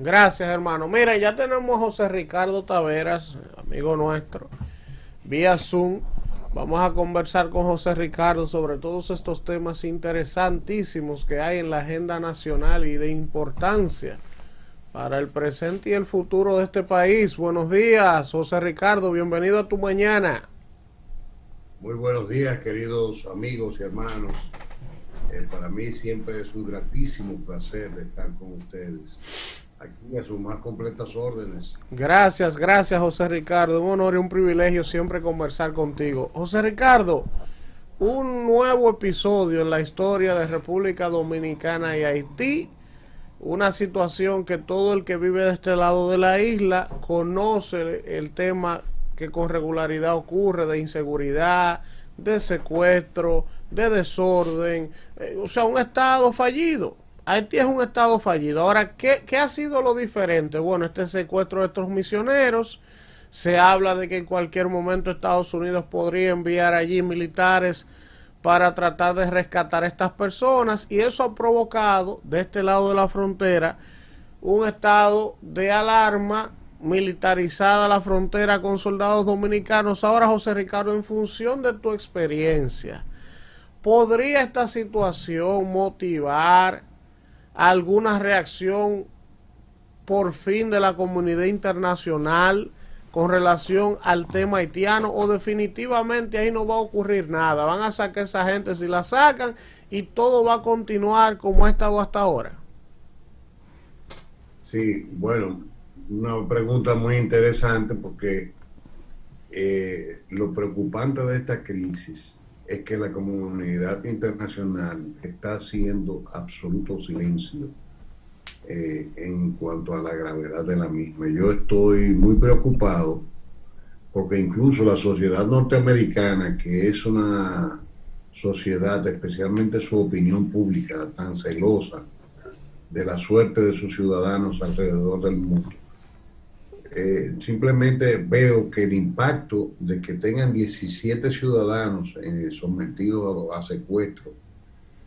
Gracias, hermano. Mira, ya tenemos a José Ricardo Taveras, amigo nuestro, vía Zoom. Vamos a conversar con José Ricardo sobre todos estos temas interesantísimos que hay en la agenda nacional y de importancia para el presente y el futuro de este país. Buenos días, José Ricardo, bienvenido a tu mañana. Muy buenos días, queridos amigos y hermanos. Para mí siempre es un gratísimo placer estar con ustedes. Aquí a sus más completas órdenes. Gracias, gracias, José Ricardo. Un honor y un privilegio siempre conversar contigo. José Ricardo, un nuevo episodio en la historia de República Dominicana y Haití. Una situación que todo el que vive de este lado de la isla conoce el tema que con regularidad ocurre de inseguridad, de secuestro, de desorden, o sea, un estado fallido. Haití es un estado fallido. Ahora, ¿qué ha sido lo diferente? Bueno, este secuestro de estos misioneros, se habla de que en cualquier momento Estados Unidos podría enviar allí militares para tratar de rescatar a estas personas, y eso ha provocado de este lado de la frontera un estado de alarma, militarizada la frontera con soldados dominicanos. Ahora, José Ricardo, en función de tu experiencia, ¿podría esta situación motivar alguna reacción por fin de la comunidad internacional con relación al tema haitiano, o definitivamente ahí no va a ocurrir nada? Van a sacar a esa gente si la sacan y todo va a continuar como ha estado hasta ahora? Sí, bueno, una pregunta muy interesante porque lo preocupante de esta crisis es que la comunidad internacional está haciendo absoluto silencio en cuanto a la gravedad de la misma. Yo estoy muy preocupado porque incluso la sociedad norteamericana, que es una sociedad, especialmente su opinión pública, tan celosa de la suerte de sus ciudadanos alrededor del mundo, simplemente veo que el impacto de que tengan 17 ciudadanos sometidos a secuestro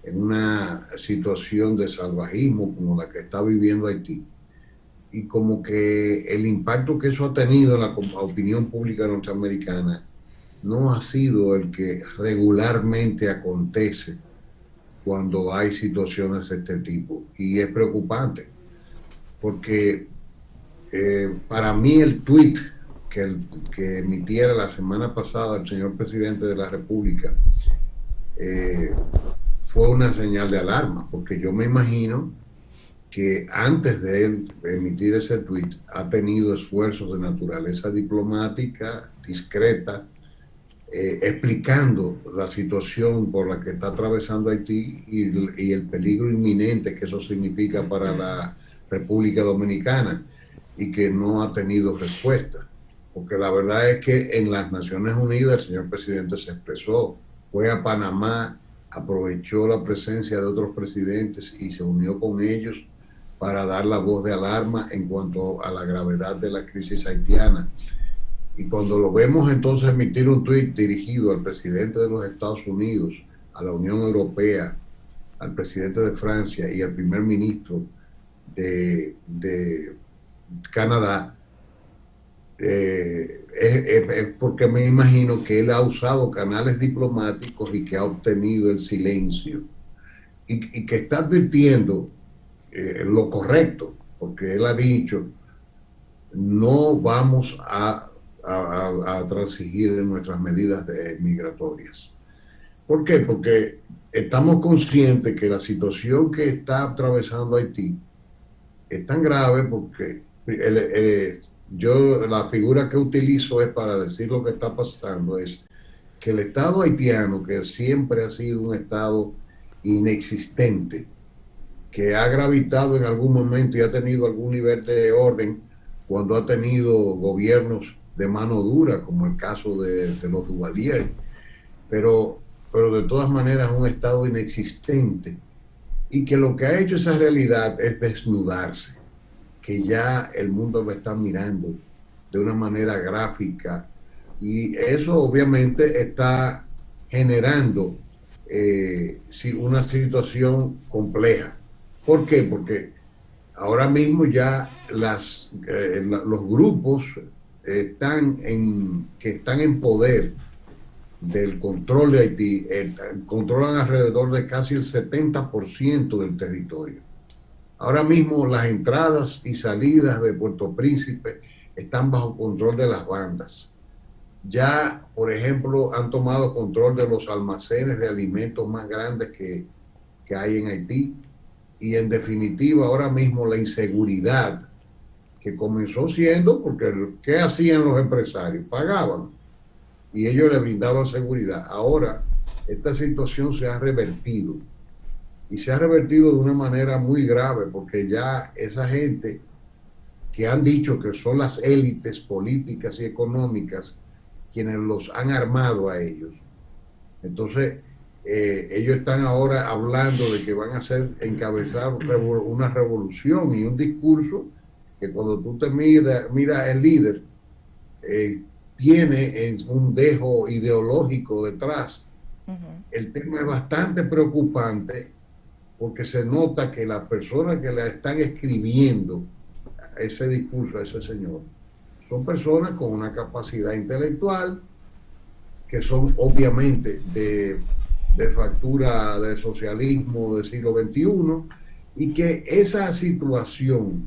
en una situación de salvajismo como la que está viviendo Haití, y como que el impacto que eso ha tenido en la opinión pública norteamericana no ha sido el que regularmente acontece cuando hay situaciones de este tipo. Y es preocupante, porque para mí el tuit que emitiera la semana pasada el señor presidente de la República eh, fue una señal de alarma, porque yo me imagino que antes de él emitir ese tuit ha tenido esfuerzos de naturaleza diplomática discreta, explicando la situación por la que está atravesando Haití y el peligro inminente que eso significa para la República Dominicana, y que no ha tenido respuesta. Porque la verdad es que en las Naciones Unidas el señor presidente se expresó, fue a Panamá, aprovechó la presencia de otros presidentes y se unió con ellos para dar la voz de alarma en cuanto a la gravedad de la crisis haitiana. Y cuando lo vemos entonces emitir un tuit dirigido al presidente de los Estados Unidos, a la Unión Europea, al presidente de Francia y al primer ministro de Canadá, es porque me imagino que él ha usado canales diplomáticos y que ha obtenido el silencio, y que está advirtiendo lo correcto, porque él ha dicho: no vamos a transigir en nuestras medidas migratorias. ¿Por qué? Porque estamos conscientes que la situación que está atravesando Haití es tan grave, porque yo la figura que utilizo es para decir lo que está pasando, es que el Estado haitiano, que siempre ha sido un Estado inexistente, que ha gravitado en algún momento y ha tenido algún nivel de orden cuando ha tenido gobiernos de mano dura, como el caso de los Duvalier, pero de todas maneras un Estado inexistente, y que lo que ha hecho esa realidad es desnudarse, que ya el mundo lo está mirando de una manera gráfica, y eso obviamente está generando una situación compleja. ¿Por qué? Porque ahora mismo ya los grupos que están en poder del control de Haití, controlan alrededor de casi el 70% del territorio. Ahora mismo las entradas y salidas de Puerto Príncipe están bajo control de las bandas. Ya, por ejemplo, han tomado control de los almacenes de alimentos más grandes que hay en Haití. Y en definitiva, ahora mismo la inseguridad que comenzó siendo, porque ¿qué hacían los empresarios? Pagaban y ellos le brindaban seguridad. Ahora esta situación se ha revertido y se ha revertido de una manera muy grave, porque ya esa gente que han dicho que son las élites políticas y económicas quienes los han armado a ellos. Entonces, ellos están ahora hablando de que van a encabezar una revolución y un discurso que cuando tú te mira el líder, tiene un dejo ideológico detrás. El tema es bastante preocupante porque se nota que las personas que le están escribiendo ese discurso a ese señor son personas con una capacidad intelectual, que son obviamente de factura de socialismo del siglo XXI, y que esa situación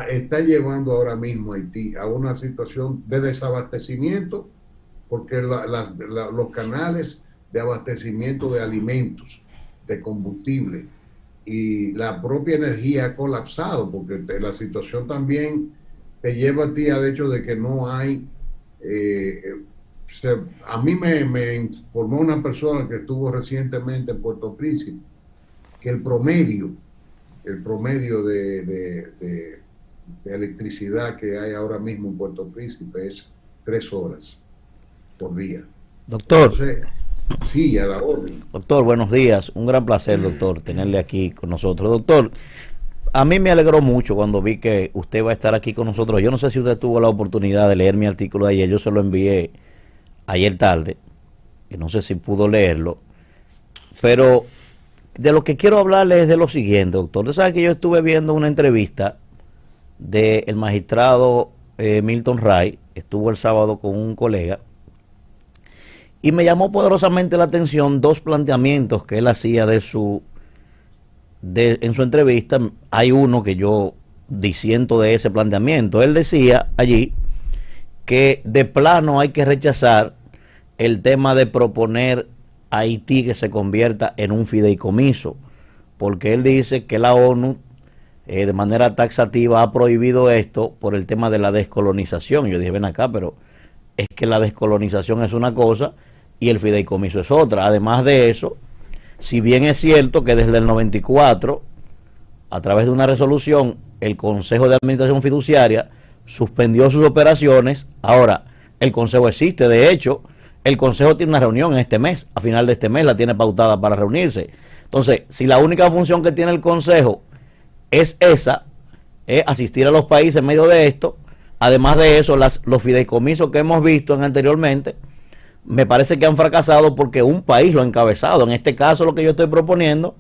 está llevando ahora mismo a Haití a una situación de desabastecimiento, porque los canales de abastecimiento de alimentos, de combustible y la propia energía ha colapsado, porque la situación también te lleva a ti al hecho de que no hay... a mí me informó una persona que estuvo recientemente en Puerto Príncipe que el promedio de electricidad que hay ahora mismo en Puerto Príncipe es 3 horas por día. Doctor. Entonces, sí, a la orden. Doctor, buenos días. Un gran placer, doctor, tenerle aquí con nosotros. Doctor, a mí me alegró mucho cuando vi que usted va a estar aquí con nosotros. Yo no sé si usted tuvo la oportunidad de leer mi artículo de ayer. Yo se lo envié ayer tarde, que no sé si pudo leerlo, pero de lo que quiero hablarle es de lo siguiente, doctor. Usted sabe que yo estuve viendo una entrevista del magistrado Milton Ray, estuvo el sábado con un colega, y me llamó poderosamente la atención dos planteamientos que él hacía en su entrevista. Hay uno que yo disiento de ese planteamiento. Él decía allí que de plano hay que rechazar el tema de proponer a Haití que se convierta en un fideicomiso, porque él dice que la ONU de manera taxativa ha prohibido esto por el tema de la descolonización. Yo dije, ven acá, pero es que la descolonización es una cosa y el fideicomiso es otra. Además de eso, si bien es cierto que desde el 94, a través de una resolución, el Consejo de Administración Fiduciaria suspendió sus operaciones, ahora el Consejo existe. De hecho, el Consejo tiene una reunión en este mes, a final de este mes la tiene pautada para reunirse. Entonces, si la única función que tiene el Consejo es esa, es asistir a los países en medio de esto, además de eso, los fideicomisos que hemos visto anteriormente, me parece que han fracasado porque un país lo ha encabezado. En este caso, lo que yo estoy proponiendo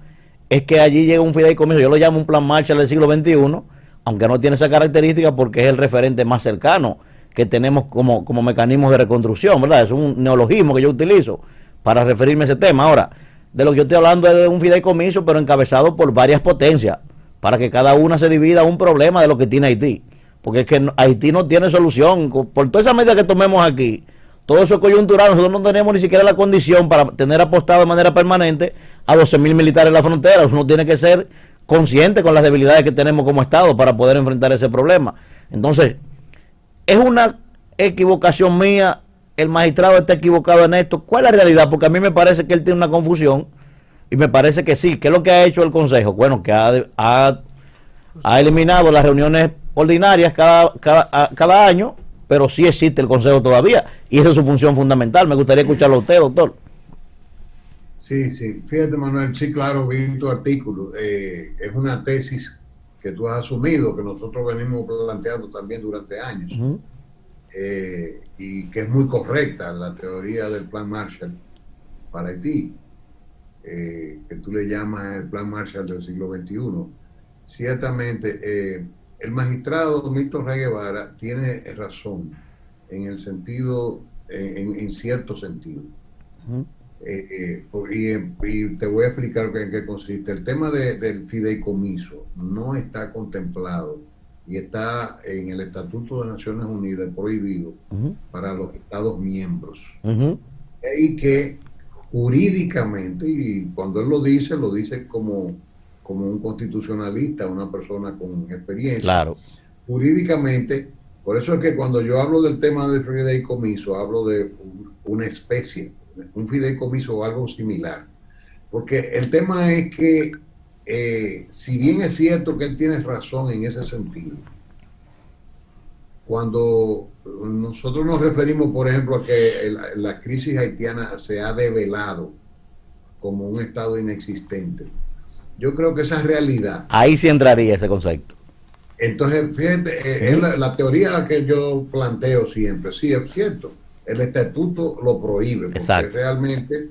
es que allí llegue un fideicomiso, yo lo llamo un plan Marshall del siglo XXI, aunque no tiene esa característica porque es el referente más cercano que tenemos como mecanismo de reconstrucción, ¿verdad? Es un neologismo que yo utilizo para referirme a ese tema. Ahora, de lo que yo estoy hablando es de un fideicomiso, pero encabezado por varias potencias, para que cada una se divida un problema de lo que tiene Haití. Porque es que Haití no tiene solución. Por toda esa medida que tomemos aquí, todo eso es coyuntural. Nosotros no tenemos ni siquiera la condición para tener apostado de manera permanente a 12.000 militares en la frontera. Uno tiene que ser consciente con las debilidades que tenemos como Estado para poder enfrentar ese problema. Entonces, es una equivocación mía, el magistrado está equivocado en esto. ¿Cuál es la realidad? Porque a mí me parece que él tiene una confusión y me parece que sí. ¿Qué es lo que ha hecho el Consejo? Bueno, que ha eliminado las reuniones ordinarias cada año, pero sí existe el Consejo todavía y esa es su función fundamental. Me gustaría escucharlo a usted, doctor. Sí, sí. Fíjate, Manuel, sí, claro, vi tu artículo. Es una tesis que tú has asumido, que nosotros venimos planteando también durante años, y que es muy correcta la teoría del Plan Marshall para Haití, que tú le llamas el Plan Marshall del siglo XXI. ciertamente, el magistrado Milton Ray Guevara tiene razón en el sentido, en cierto sentido. Uh-huh. Y te voy a explicar en qué consiste. El tema del fideicomiso no está contemplado y está en el Estatuto de Naciones Unidas prohibido uh-huh. para los Estados miembros. Uh-huh. Y que jurídicamente, y cuando él lo dice como un constitucionalista, una persona con experiencia. Claro. Jurídicamente, por eso es que cuando yo hablo del tema del fideicomiso, hablo de una especie, un fideicomiso o algo similar. Porque el tema es que, si bien es cierto que él tiene razón en ese sentido, cuando nosotros nos referimos, por ejemplo, a que la crisis haitiana se ha develado como un estado inexistente, yo creo que esa realidad... Ahí sí entraría ese concepto. Entonces, fíjate, es la teoría que yo planteo siempre, sí, es cierto, el estatuto lo prohíbe, porque exacto. Realmente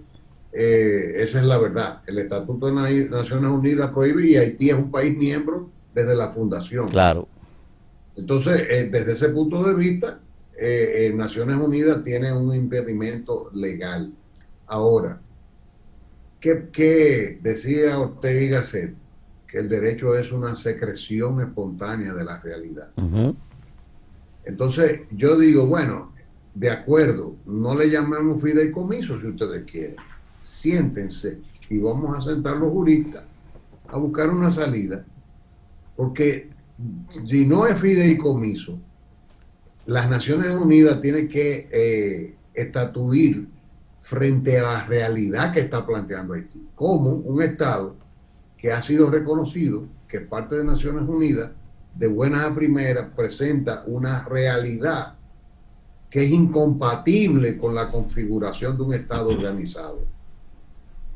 esa es la verdad. El Estatuto de Naciones Unidas prohíbe y Haití es un país miembro desde la fundación. Claro. Entonces, desde ese punto de vista, Naciones Unidas tiene un impedimento legal. Ahora, ¿qué decía Ortega y Gasset? Que el derecho es una secreción espontánea de la realidad. Uh-huh. Entonces, yo digo, bueno, de acuerdo, no le llamemos fideicomiso si ustedes quieren. Siéntense y vamos a sentar los juristas a buscar una salida, porque si no es fideicomiso, las Naciones Unidas tienen que estatuir frente a la realidad que está planteando Haití, como un Estado que ha sido reconocido, que es parte de Naciones Unidas, de buenas a primeras, presenta una realidad que es incompatible con la configuración de un Estado organizado.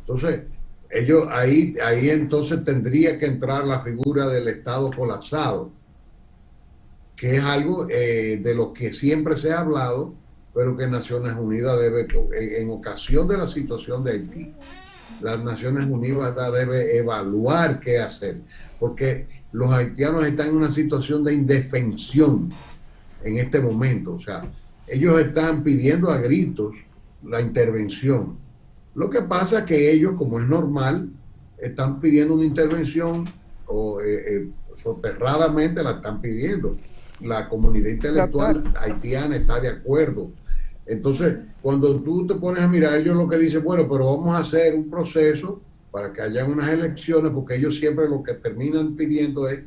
Entonces, ahí entonces tendría que entrar la figura del Estado colapsado, que es algo de lo que siempre se ha hablado, pero que Naciones Unidas debe, en ocasión de la situación de Haití, las Naciones Unidas debe evaluar qué hacer, porque los haitianos están en una situación de indefensión en este momento. O sea, ellos están pidiendo a gritos la intervención. Lo que pasa es que ellos, como es normal, están pidiendo una intervención o soterradamente la están pidiendo. La comunidad intelectual haitiana está de acuerdo. Entonces, cuando tú te pones a mirar, ellos lo que dicen, bueno, pero vamos a hacer un proceso para que haya unas elecciones, porque ellos siempre lo que terminan pidiendo es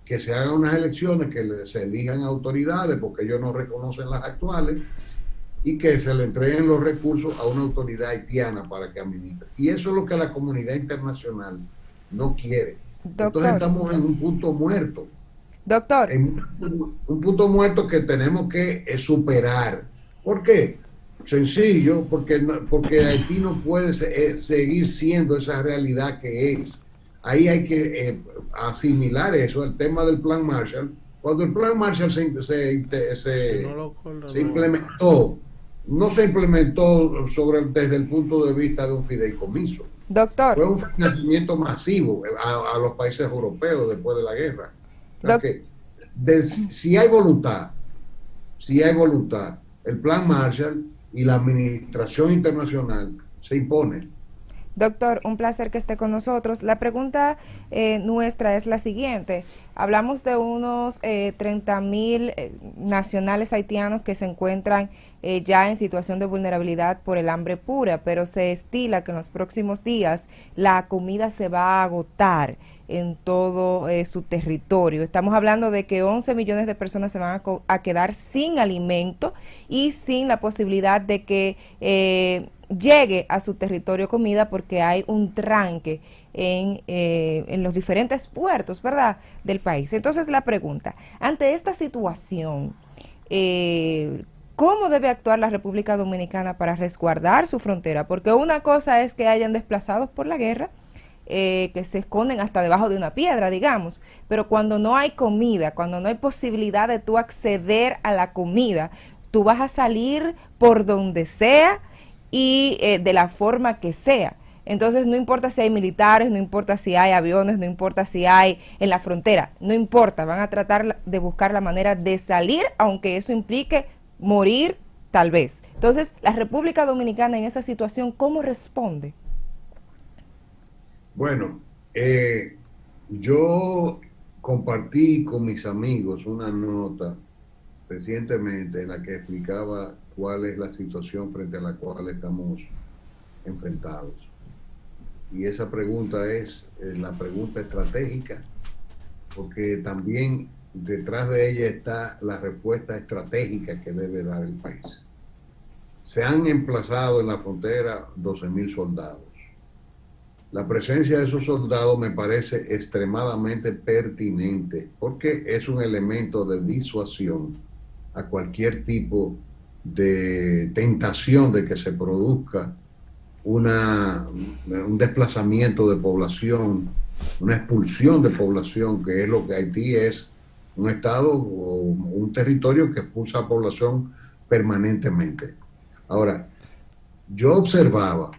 que se hagan unas elecciones, que se elijan autoridades, porque ellos no reconocen las actuales, y que se le entreguen los recursos a una autoridad haitiana para que administre. Y eso es lo que la comunidad internacional no quiere. Doctor, entonces estamos en un punto muerto. Doctor. En un punto muerto que tenemos que superar. ¿Por qué? Sencillo, porque Haití no puede seguir siendo esa realidad que es. Ahí hay que asimilar eso, el tema del Plan Marshall. Cuando el Plan Marshall se implementó, no se implementó desde el punto de vista de un fideicomiso. Doctor. Fue un financiamiento masivo a los países europeos después de la guerra. O sea que, si hay voluntad, el Plan Marshall y la administración internacional se impone. Doctor, un placer que esté con nosotros. La pregunta nuestra es la siguiente. Hablamos de unos 30,000 nacionales haitianos que se encuentran ya en situación de vulnerabilidad por el hambre pura, pero se estila que en los próximos días la comida se va a agotar en todo su territorio. Estamos hablando de que 11 millones de personas se van a quedar sin alimento y sin la posibilidad de que llegue a su territorio comida, porque hay un tranque en los diferentes puertos, ¿verdad?, del país. Entonces la pregunta, ante esta situación, ¿cómo debe actuar la República Dominicana para resguardar su frontera? Porque una cosa es que hayan desplazados por la guerra, que se esconden hasta debajo de una piedra, digamos, pero cuando no hay comida, cuando no hay posibilidad de tú acceder a la comida, tú vas a salir por donde sea y de la forma que sea. Entonces no importa si hay militares, no importa si hay aviones, no importa si hay en la frontera, no importa, van a tratar de buscar la manera de salir, aunque eso implique morir tal vez. Entonces, la República Dominicana en esa situación, ¿cómo responde? Bueno, yo compartí con mis amigos una nota recientemente en la que explicaba cuál es la situación frente a la cual estamos enfrentados. Y esa pregunta es la pregunta estratégica, porque también detrás de ella está la respuesta estratégica que debe dar el país. Se han emplazado en la frontera 12.000 soldados. La presencia de esos soldados me parece extremadamente pertinente porque es un elemento de disuasión a cualquier tipo de tentación de que se produzca un desplazamiento de población, una expulsión de población, que es lo que Haití es, un estado o un territorio que expulsa a población permanentemente. Ahora, yo observaba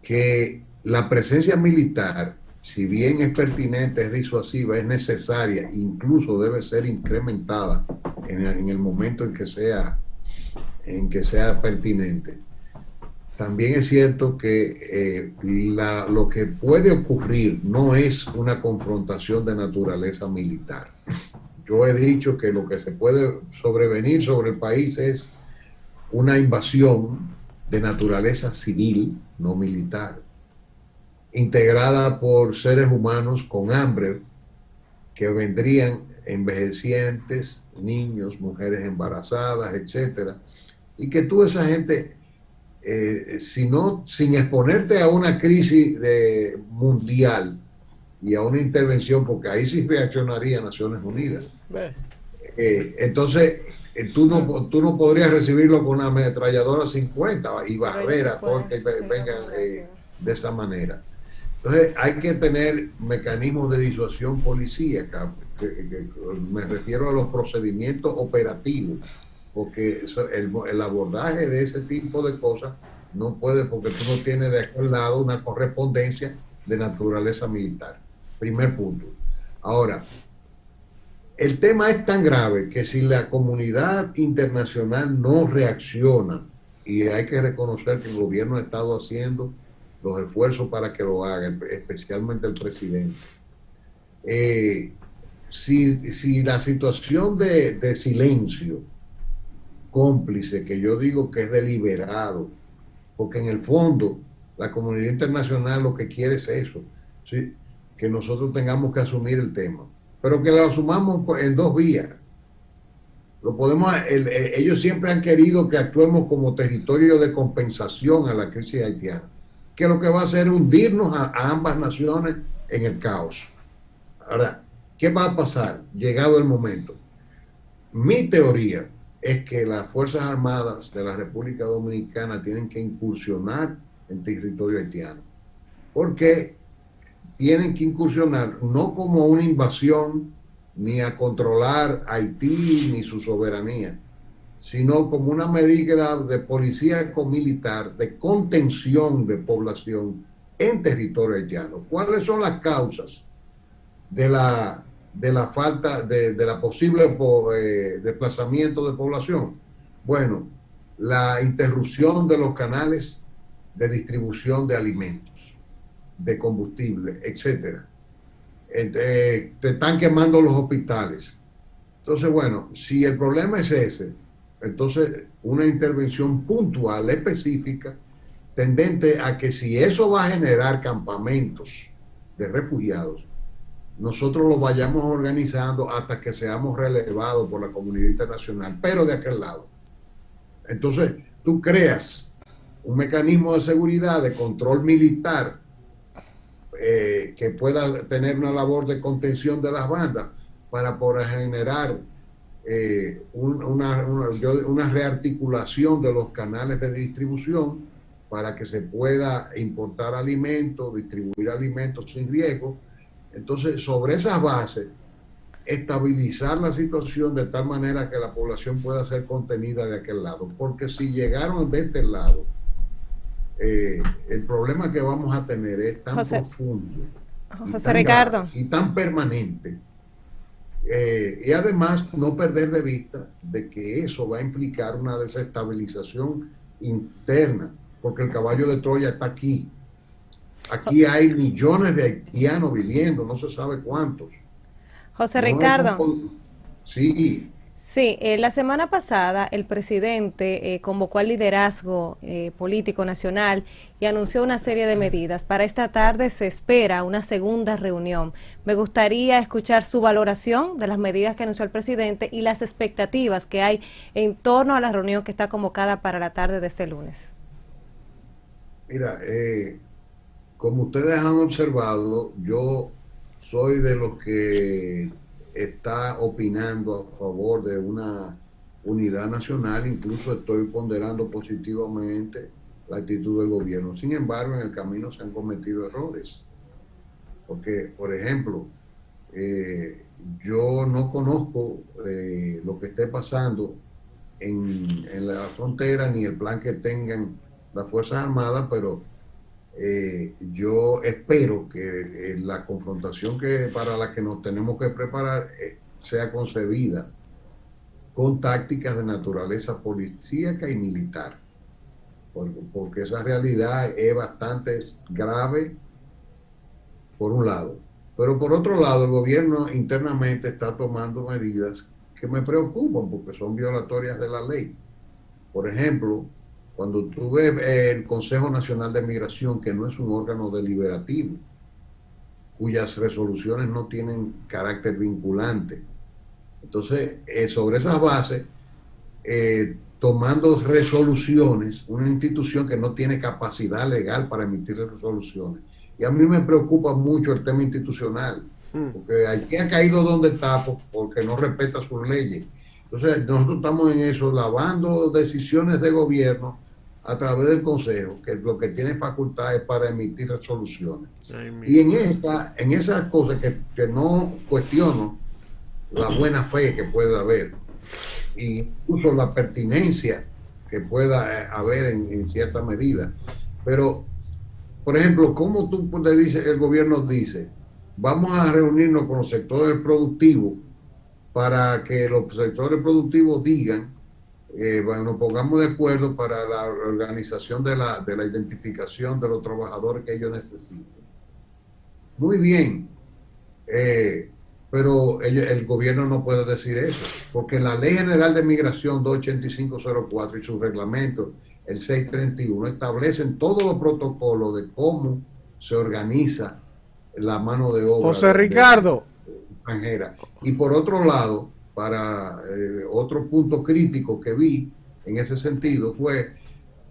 que la presencia militar, si bien es pertinente, es disuasiva, es necesaria, incluso debe ser incrementada en el momento en que sea pertinente. También es cierto que lo que puede ocurrir no es una confrontación de naturaleza militar. Yo he dicho que lo que se puede sobrevenir sobre el país es una invasión de naturaleza civil, no militar, integrada por seres humanos con hambre, que vendrían envejecientes, niños, mujeres embarazadas, etcétera, y que tú, esa gente, sin exponerte a una crisis mundial y a una intervención, porque ahí sí reaccionaría Naciones Unidas. Entonces, tú no podrías recibirlo con una ametralladora 50 y barrera porque vengan de esa manera. Entonces, hay que tener mecanismos de disuasión policíaca, que me refiero a los procedimientos operativos, porque el abordaje de ese tipo de cosas no puede, porque tú no tienes de aquel lado una correspondencia de naturaleza militar. Primer punto. Ahora, el tema es tan grave que si la comunidad internacional no reacciona, y hay que reconocer que el gobierno ha estado haciendo los esfuerzos para que lo haga, especialmente el presidente, si la situación de silencio cómplice, que yo digo que es deliberado, porque en el fondo la comunidad internacional lo que quiere es eso, ¿sí? Que nosotros tengamos que asumir el tema, pero que lo asumamos en dos vías. Ellos siempre han querido que actuemos como territorio de compensación a la crisis haitiana, que lo que va a hacer es hundirnos a ambas naciones en el caos. Ahora, ¿qué va a pasar llegado el momento? Mi teoría es que las Fuerzas Armadas de la República Dominicana tienen que incursionar en territorio haitiano, porque tienen que incursionar no como una invasión ni a controlar Haití ni su soberanía, sino como una medida de policía militar, de contención de población en territorio haitiano. ¿Cuáles son las causas de la falta, de la posible desplazamiento de población? Bueno, la interrupción de los canales de distribución de alimentos, de combustible, etcétera. Te están quemando los hospitales. Entonces, bueno, si el problema es ese, entonces una intervención puntual, específica, tendente a que si eso va a generar campamentos de refugiados, nosotros lo vayamos organizando hasta que seamos relevados por la comunidad internacional, pero de aquel lado. Entonces, tú creas un mecanismo de seguridad, de control militar, que pueda tener una labor de contención de las bandas para poder generar una rearticulación de los canales de distribución para que se pueda importar alimentos, distribuir alimentos sin riesgo. Entonces, sobre esas bases, estabilizar la situación de tal manera que la población pueda ser contenida de aquel lado. Porque si llegaron de este lado el problema que vamos a tener es tan José, profundo y José tan Ricardo. grave y tan permanente. Y además no perder de vista de que eso va a implicar una desestabilización interna, porque el caballo de Troya está aquí. Aquí hay millones de haitianos viviendo, no se sabe cuántos. José No Ricardo. Sí, Sí, la semana pasada el presidente convocó al liderazgo político nacional y anunció una serie de medidas. Para esta tarde se espera una segunda reunión. Me gustaría escuchar su valoración de las medidas que anunció el presidente y las expectativas que hay en torno a la reunión que está convocada para la tarde de este lunes. mira, como ustedes han observado, yo soy de los que está opinando a favor de una unidad nacional, incluso estoy ponderando positivamente la actitud del gobierno. Sin embargo, en el camino se han cometido errores, porque, por ejemplo, yo no conozco lo que esté pasando en la frontera, ni el plan que tengan las Fuerzas Armadas, pero yo espero que la confrontación para la que nos tenemos que preparar sea concebida con tácticas de naturaleza policíaca y militar, porque esa realidad es bastante grave por un lado, pero por otro lado el gobierno internamente está tomando medidas que me preocupan porque son violatorias de la ley. Por ejemplo, cuando tú ves el Consejo Nacional de Migración, que no es un órgano deliberativo, cuyas resoluciones no tienen carácter vinculante. Entonces, sobre esas bases, tomando resoluciones, una institución que no tiene capacidad legal para emitir resoluciones. Y a mí me preocupa mucho el tema institucional, porque aquí ha caído donde está porque no respeta sus leyes. Entonces, nosotros estamos en eso, lavando decisiones de gobierno a través del Consejo, que lo que tiene facultad es para emitir resoluciones. Y en esas cosas que no cuestiono la buena fe que pueda haber, e incluso la pertinencia que pueda haber en cierta medida. Pero, por ejemplo, ¿cómo tú le dices, el gobierno dice, vamos a reunirnos con los sectores productivos para que los sectores productivos digan, nos pongamos de acuerdo para la organización de la identificación de los trabajadores que ellos necesiten? Muy bien, pero el gobierno no puede decir eso, porque la Ley General de Migración 28504 y su reglamento, el 631, establecen todos los protocolos de cómo se organiza la mano de obra José Ricardo extranjera. Y por otro lado, para otro punto crítico que vi en ese sentido fue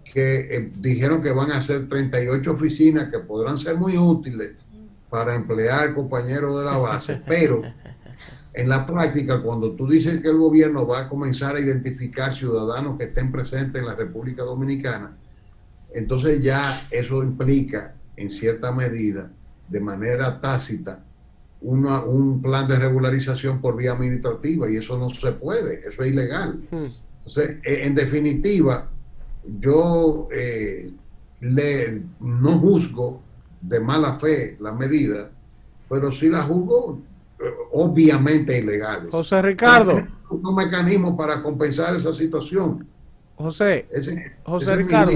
que dijeron que van a hacer 38 oficinas que podrán ser muy útiles para emplear compañeros de la base, pero en la práctica, cuando tú dices que el gobierno va a comenzar a identificar ciudadanos que estén presentes en la República Dominicana, entonces ya eso implica, en cierta medida, de manera tácita, un plan de regularización por vía administrativa, y eso no se puede, eso es ilegal. Entonces, en definitiva, yo no juzgo de mala fe la medida, pero sí la juzgo obviamente ilegales. José Ricardo, un mecanismo para compensar esa situación. José Ricardo,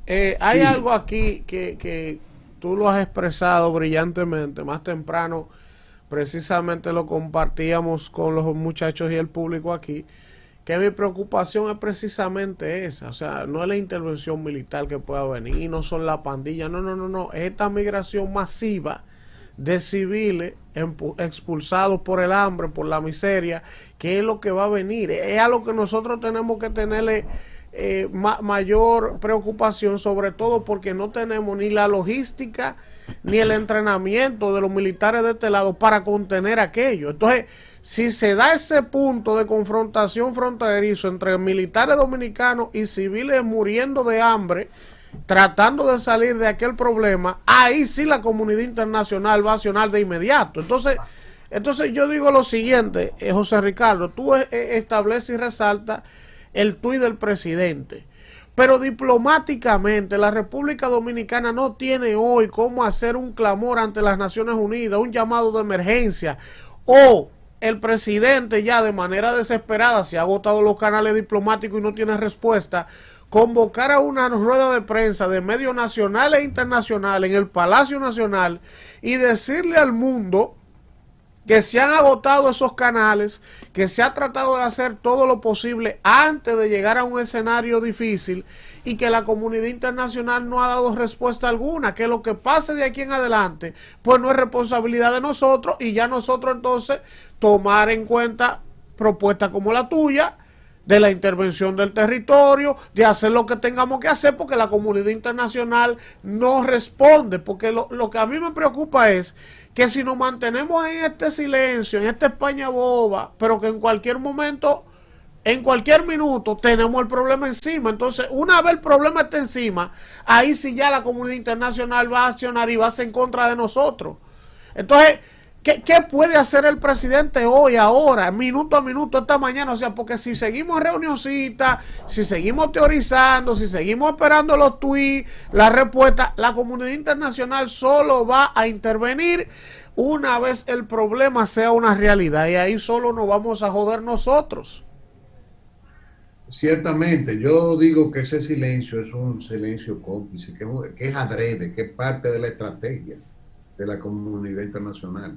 hay Sí. algo aquí que tú lo has expresado brillantemente. Más temprano, precisamente lo compartíamos con los muchachos y el público aquí, que mi preocupación es precisamente esa. O sea, no es la intervención militar que pueda venir, no son las pandillas, no, es esta migración masiva de civiles expulsados por el hambre, por la miseria, que es lo que va a venir. Es a lo que nosotros tenemos que tenerle mayor preocupación, sobre todo porque no tenemos ni la logística ni el entrenamiento de los militares de este lado para contener aquello. Entonces, si se da ese punto de confrontación fronterizo entre militares dominicanos y civiles muriendo de hambre, tratando de salir de aquel problema, ahí sí la comunidad internacional va a accionar de inmediato. Entonces yo digo lo siguiente, José Ricardo, tú estableces y resaltas el tuit del presidente, Pero diplomáticamente la República Dominicana no tiene hoy cómo hacer un clamor ante las Naciones Unidas, un llamado de emergencia, o el presidente ya de manera desesperada, se ha agotado los canales diplomáticos y no tiene respuesta, convocar a una rueda de prensa de medios nacionales e internacionales en el Palacio Nacional y decirle al mundo que se han agotado esos canales, que se ha tratado de hacer todo lo posible antes de llegar a un escenario difícil y que la comunidad internacional no ha dado respuesta alguna, que lo que pase de aquí en adelante pues no es responsabilidad de nosotros y ya nosotros entonces tomar en cuenta propuestas como la tuya, de la intervención del territorio, de hacer lo que tengamos que hacer porque la comunidad internacional no responde, porque lo que a mí me preocupa es que si nos mantenemos en este silencio, en esta España boba, pero que en cualquier momento, en cualquier minuto tenemos el problema encima, entonces una vez el problema está encima, ahí sí ya la comunidad internacional va a accionar y va a ser en contra de nosotros. Entonces, ¿qué puede hacer el presidente hoy, ahora, minuto a minuto, esta mañana? O sea, porque si seguimos reunioncitas, si seguimos teorizando, si seguimos esperando los tweets, la respuesta, la comunidad internacional solo va a intervenir una vez el problema sea una realidad y ahí solo nos vamos a joder nosotros. Ciertamente, yo digo que ese silencio es un silencio cómplice, que es adrede, que es parte de la estrategia de la comunidad internacional.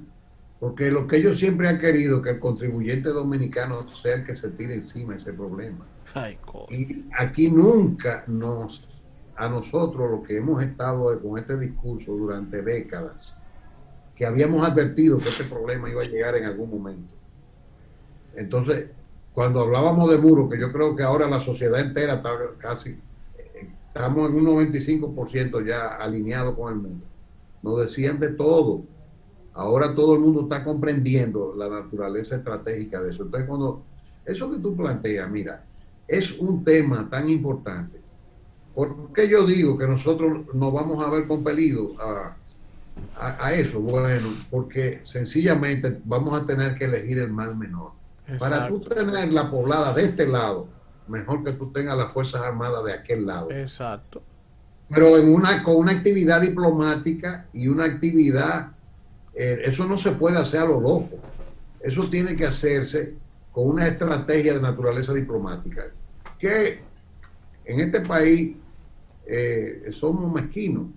Porque lo que ellos siempre han querido que el contribuyente dominicano sea el que se tire encima de ese problema. Ay, y aquí nunca a nosotros, los que hemos estado con este discurso durante décadas, que habíamos advertido que este problema iba a llegar en algún momento. Entonces, cuando hablábamos de muro, que yo creo que ahora la sociedad entera está casi, estamos en un 95% ya alineado con el mundo, nos decían de todo. Ahora todo el mundo está comprendiendo la naturaleza estratégica de eso. Entonces, cuando eso que tú planteas, mira, es un tema tan importante. ¿Por qué yo digo que nosotros nos vamos a ver compelidos a eso? Bueno, porque sencillamente vamos a tener que elegir el mal menor. Exacto. Para tú tener la poblada de este lado, mejor que tú tengas las Fuerzas Armadas de aquel lado. Exacto. Pero con una actividad diplomática y una actividad... eso no se puede hacer a lo loco. Eso tiene que hacerse con una estrategia de naturaleza diplomática. Que en este país somos mezquinos.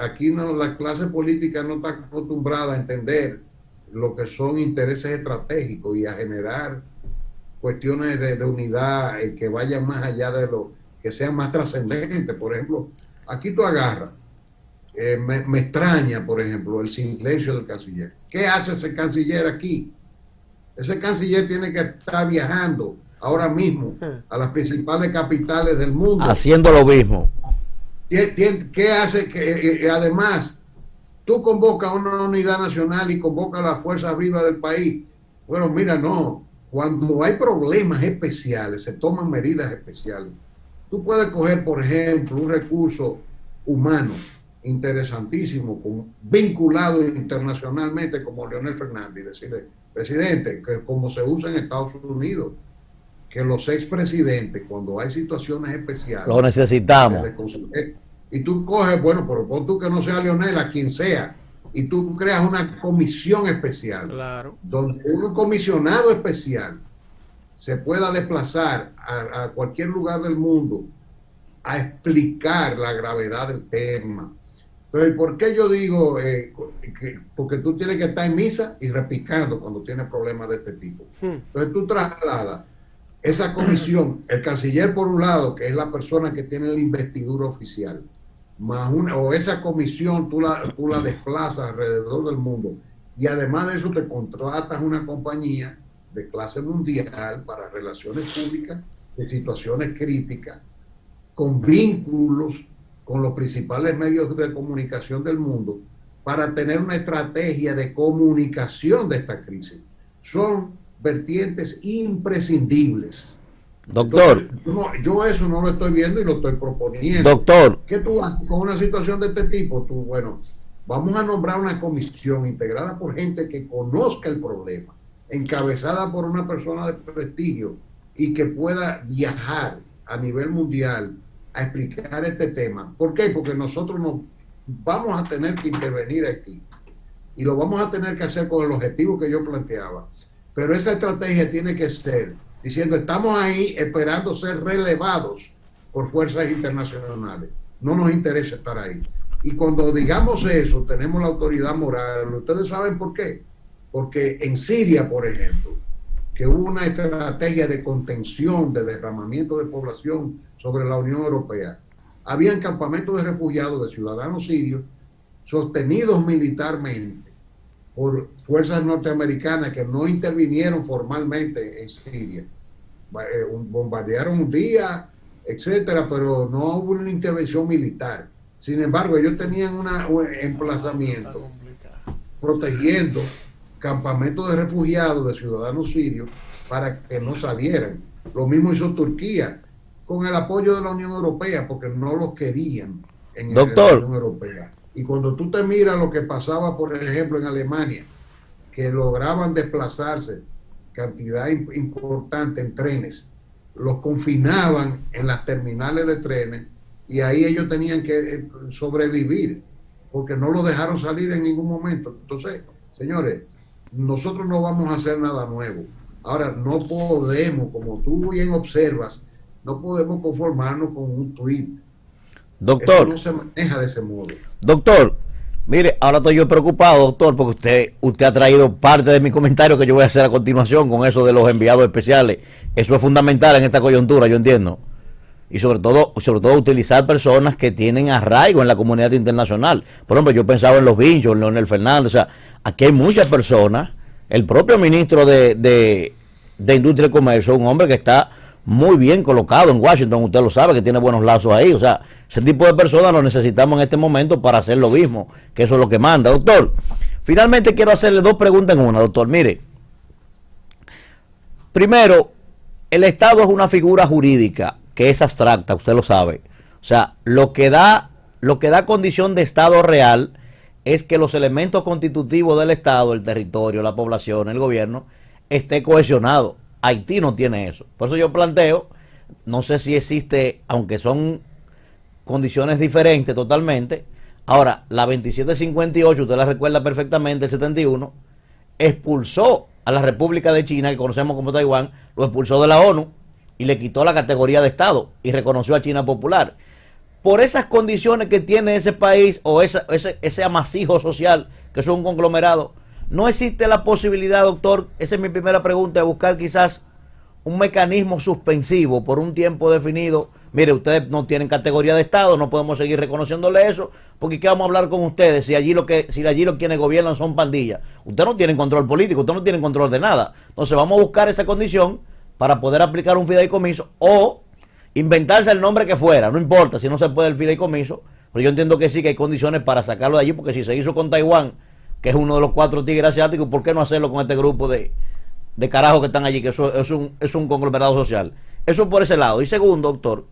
Aquí la clase política no está acostumbrada a entender lo que son intereses estratégicos y a generar cuestiones de unidad que vayan más allá de lo que sean más trascendentes. Por ejemplo, aquí tú agarras. Me extraña, por ejemplo, el silencio del canciller. ¿Qué hace ese canciller aquí? Ese canciller tiene que estar viajando ahora mismo a las principales capitales del mundo. Haciendo lo mismo. ¿Qué hace? Que además, tú convocas una unidad nacional y convocas a las fuerzas vivas del país. Bueno, mira, no. Cuando hay problemas especiales, se toman medidas especiales. Tú puedes coger, por ejemplo, un recurso humano interesantísimo, vinculado internacionalmente como Leonel Fernández, y decirle, presidente, que como se usa en Estados Unidos, que los expresidentes, cuando hay situaciones especiales, lo necesitamos. Y tú coges, bueno, pero pon tú que no sea Leonel, a quien sea, y tú creas una comisión especial, claro, donde un comisionado especial se pueda desplazar a cualquier lugar del mundo a explicar la gravedad del tema. Entonces, ¿por qué yo digo? Porque tú tienes que estar en misa y repicando cuando tienes problemas de este tipo. Entonces tú trasladas esa comisión, el canciller por un lado, que es la persona que tiene la investidura oficial, más o esa comisión tú la desplazas alrededor del mundo, y además de eso te contratas una compañía de clase mundial para relaciones públicas de situaciones críticas, con vínculos con los principales medios de comunicación del mundo, para tener una estrategia de comunicación de esta crisis. Son vertientes imprescindibles. Doctor. Entonces, yo eso no lo estoy viendo y lo estoy proponiendo. Doctor. ¿Qué tú haces con una situación de este tipo? Tú, bueno, vamos a nombrar una comisión integrada por gente que conozca el problema, encabezada por una persona de prestigio y que pueda viajar a nivel mundial a explicar este tema. ¿Por qué? Porque nosotros nos vamos a tener que intervenir Haití y lo vamos a tener que hacer con el objetivo que yo planteaba. Pero esa estrategia tiene que ser diciendo, estamos ahí esperando ser relevados por fuerzas internacionales. No nos interesa estar ahí. Y cuando digamos eso, tenemos la autoridad moral. ¿Ustedes saben por qué? Porque en Siria, por ejemplo, que hubo una estrategia de contención, de derramamiento de población sobre la Unión Europea, habían campamentos de refugiados de ciudadanos sirios sostenidos militarmente por fuerzas norteamericanas que no intervinieron formalmente en Siria. Bombardearon un día, etcétera, pero no hubo una intervención militar. Sin embargo, ellos tenían un emplazamiento protegiendo campamentos de refugiados de ciudadanos sirios para que no salieran. Lo mismo hizo Turquía con el apoyo de la Unión Europea porque no los querían en la Unión Europea. Y cuando tú te miras lo que pasaba, por ejemplo, en Alemania, que lograban desplazarse cantidad importante en trenes, los confinaban en las terminales de trenes y ahí ellos tenían que sobrevivir porque no los dejaron salir en ningún momento. Entonces, señores, nosotros no vamos a hacer nada nuevo. Ahora, no podemos, como tú bien observas, no podemos conformarnos con un tuit. Doctor, esto no se maneja de ese modo. Doctor, mire, ahora estoy yo preocupado, doctor, porque usted ha traído parte de mi comentario que yo voy a hacer a continuación con eso de los enviados especiales. Eso es fundamental en esta coyuntura, yo entiendo. Y sobre todo utilizar personas que tienen arraigo en la comunidad internacional. Por ejemplo, yo pensaba en los Vinchos, en Leonel Fernández, o sea, aquí hay muchas personas. El propio ministro de Industria y Comercio, un hombre que está muy bien colocado en Washington, usted lo sabe, que tiene buenos lazos ahí, o sea, ese tipo de personas lo necesitamos en este momento para hacer lo mismo, que eso es lo que manda. Doctor, finalmente quiero hacerle dos preguntas en una, doctor. Mire, primero, el Estado es una figura jurídica que es abstracta, usted lo sabe. O sea, lo que da condición de Estado real es que los elementos constitutivos del Estado, el territorio, la población, el gobierno, esté cohesionado. Haití no tiene eso. Por eso yo planteo, no sé si existe, aunque son condiciones diferentes totalmente. Ahora, la 2758, usted la recuerda perfectamente, el 71, expulsó a la República de China, que conocemos como Taiwán, lo expulsó de la ONU y le quitó la categoría de Estado y reconoció a China popular. Por esas condiciones que tiene ese país o ese amasijo social, que es un conglomerado, ¿no existe la posibilidad, doctor, esa es mi primera pregunta, de buscar quizás un mecanismo suspensivo por un tiempo definido? Mire, ustedes no tienen categoría de Estado, no podemos seguir reconociéndole eso, porque ¿qué vamos a hablar con ustedes si allí quienes gobiernan son pandillas? Ustedes no tienen control político, ustedes no tienen control de nada. Entonces vamos a buscar esa condición para poder aplicar un fideicomiso o inventarse el nombre que fuera, no importa si no se puede el fideicomiso, pero yo entiendo que sí que hay condiciones para sacarlo de allí, porque si se hizo con Taiwán, que es uno de los 4 tigres asiáticos, ¿por qué no hacerlo con este grupo de carajos que están allí, que eso es un conglomerado social? Eso por ese lado. Y segundo, doctor,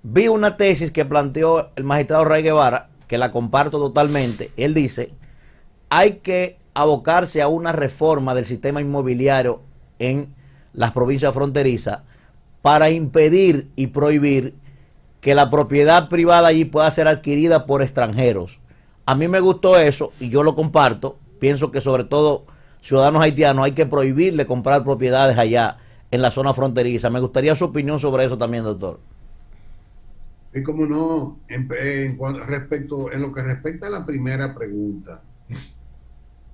vi una tesis que planteó el magistrado Ray Guevara, que la comparto totalmente. Él dice, hay que abocarse a una reforma del sistema inmobiliario en las provincias fronterizas para impedir y prohibir que la propiedad privada allí pueda ser adquirida por extranjeros. A mí me gustó eso y yo lo comparto. Pienso que sobre todo ciudadanos haitianos hay que prohibirle comprar propiedades allá en la zona fronteriza. Me gustaría su opinión sobre eso también, doctor. Sí, como no, en lo que respecta a la primera pregunta,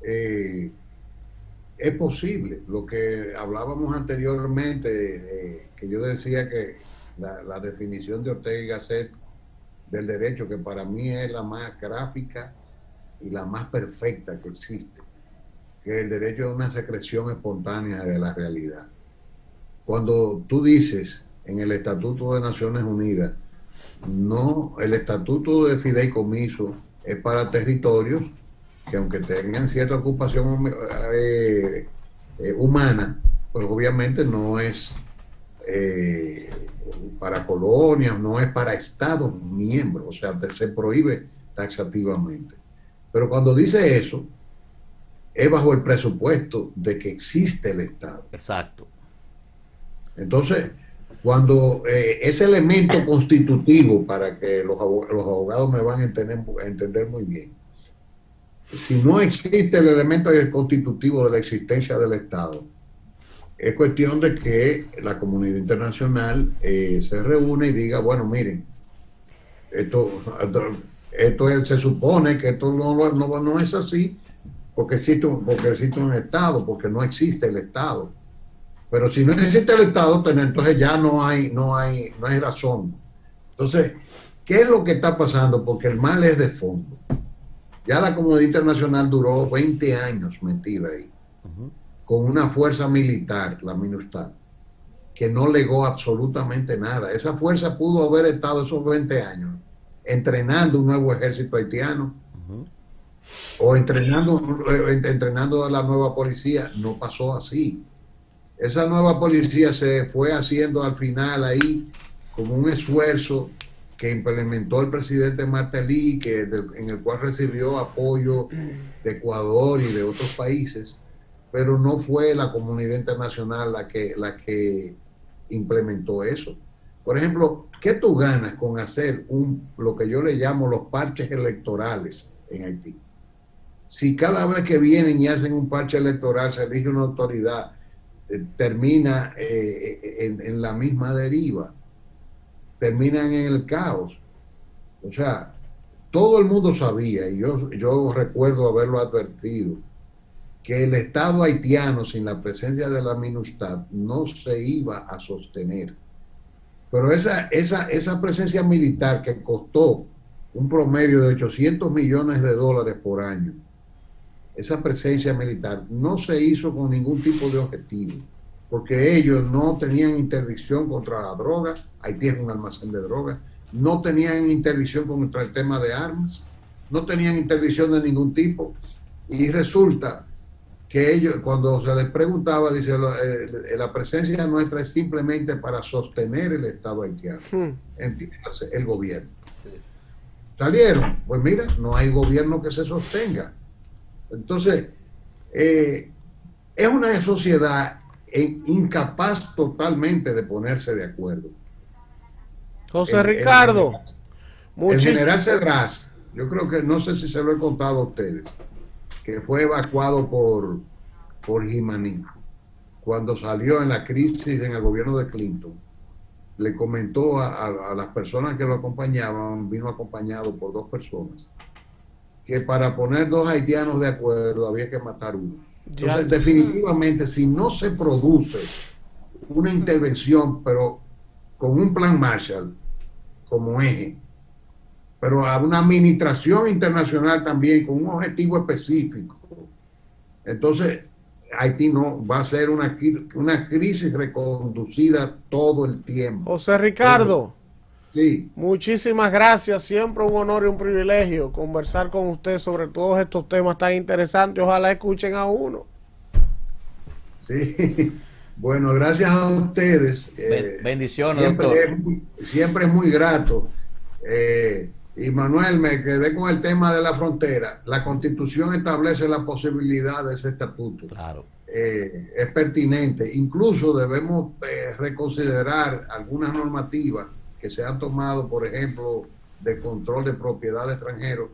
es posible lo que hablábamos anteriormente, que yo decía que la definición de Ortega y Gasset del derecho, que para mí es la más gráfica y la más perfecta que existe, que el derecho es una secreción espontánea de la realidad. Cuando tú dices en el Estatuto de Naciones Unidas, no, el Estatuto de Fideicomiso es para territorios que aunque tengan cierta ocupación humana, pues obviamente no es para colonias, no es para estados miembros, o sea, se prohíbe taxativamente. Pero cuando dice eso, es bajo el presupuesto de que existe el Estado. Exacto. Entonces, Cuando ese elemento constitutivo, para que los abogados me van a entender muy bien, si no existe el elemento constitutivo de la existencia del Estado, es cuestión de que la comunidad internacional se reúne y diga, bueno, miren, esto se supone que esto no es así, porque existe un Estado, porque no existe el Estado. Pero si no existe el Estado, entonces ya no hay razón. Entonces, ¿qué es lo que está pasando? Porque el mal es de fondo. Ya la comunidad internacional duró 20 años metida ahí, con una fuerza militar, la MINUSTAH, que no legó absolutamente nada. Esa fuerza pudo haber estado esos 20 años entrenando un nuevo ejército haitiano, o entrenando a la nueva policía. No pasó así. Esa nueva policía se fue haciendo al final ahí como un esfuerzo que implementó el presidente Martelly, en el cual recibió apoyo de Ecuador y de otros países, pero no fue la comunidad internacional la que implementó eso. Por ejemplo, ¿qué tú ganas con hacer lo que yo le llamo los parches electorales en Haití? Si cada vez que vienen y hacen un parche electoral se elige una autoridad, termina en la misma deriva, terminan en el caos. O sea, todo el mundo sabía, y yo recuerdo haberlo advertido, que el Estado haitiano sin la presencia de la MINUSTAH no se iba a sostener. Pero esa presencia militar que costó un promedio de $800 millones por año, esa presencia militar no se hizo con ningún tipo de objetivo, porque ellos no tenían interdicción contra la droga. Haití es un almacén de drogas. No tenían interdicción contra el tema de armas, no tenían interdicción de ningún tipo. Y resulta que ellos, cuando se les preguntaba, dice, la presencia nuestra es simplemente para sostener el Estado haitiano, entiéndase, el gobierno. Salieron, pues mira, no hay gobierno que se sostenga. Entonces, es una sociedad incapaz totalmente de ponerse de acuerdo. José Ricardo, el general Cedras, yo creo que, no sé si se lo he contado a ustedes, que fue evacuado por Jimaní, cuando salió en la crisis en el gobierno de Clinton, le comentó a las personas que lo acompañaban, vino acompañado por 2 personas, que para poner 2 haitianos de acuerdo había que matar uno. Entonces, definitivamente, si no se produce una intervención, pero con un plan Marshall como eje, pero a una administración internacional también con un objetivo específico, entonces Haití no va a ser una crisis reconducida todo el tiempo. José Ricardo, sí, muchísimas gracias. Siempre un honor y un privilegio conversar con usted sobre todos estos temas tan interesantes. Ojalá escuchen a uno. Sí, bueno, gracias a ustedes. Bendiciones, doctor. Siempre es muy grato. Y Manuel, me quedé con el tema de la frontera. La Constitución establece la posibilidad de ese estatuto. Claro. Es pertinente. Incluso debemos reconsiderar algunas normativas que se han tomado, por ejemplo, de control de propiedad de extranjeros,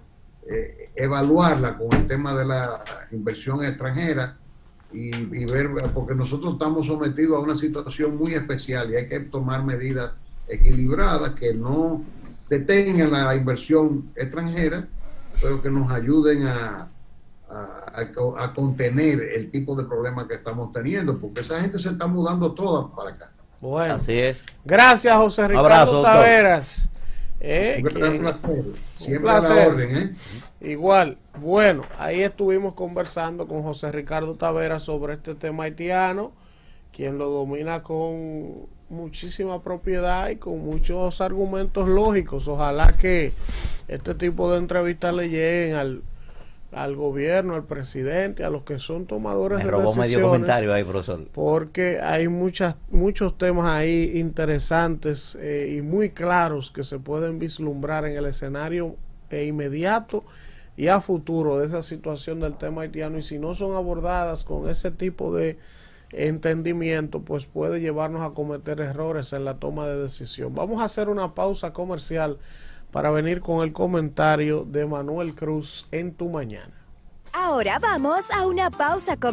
evaluarla con el tema de la inversión extranjera y ver, porque nosotros estamos sometidos a una situación muy especial y hay que tomar medidas equilibradas que no detengan la inversión extranjera, pero que nos ayuden a contener el tipo de problemas que estamos teniendo, porque esa gente se está mudando toda para acá. Bueno, así es. Gracias, José Ricardo Abrazo, Taveras. Siempre a la orden. Igual, bueno, ahí estuvimos conversando con José Ricardo Taveras sobre este tema haitiano, quien lo domina con muchísima propiedad y con muchos argumentos lógicos. Ojalá que este tipo de entrevistas le lleguen al gobierno, al presidente, a los que son tomadores de decisiones. Medio comentario ahí, profesor. Porque hay muchos temas ahí interesantes y muy claros que se pueden vislumbrar en el escenario inmediato y a futuro de esa situación del tema haitiano, y si no son abordadas con ese tipo de entendimiento, pues puede llevarnos a cometer errores en la toma de decisión. Vamos a hacer una pausa comercial para venir con el comentario de Manuel Cruz en Tu Mañana. Ahora vamos a una pausa comercial.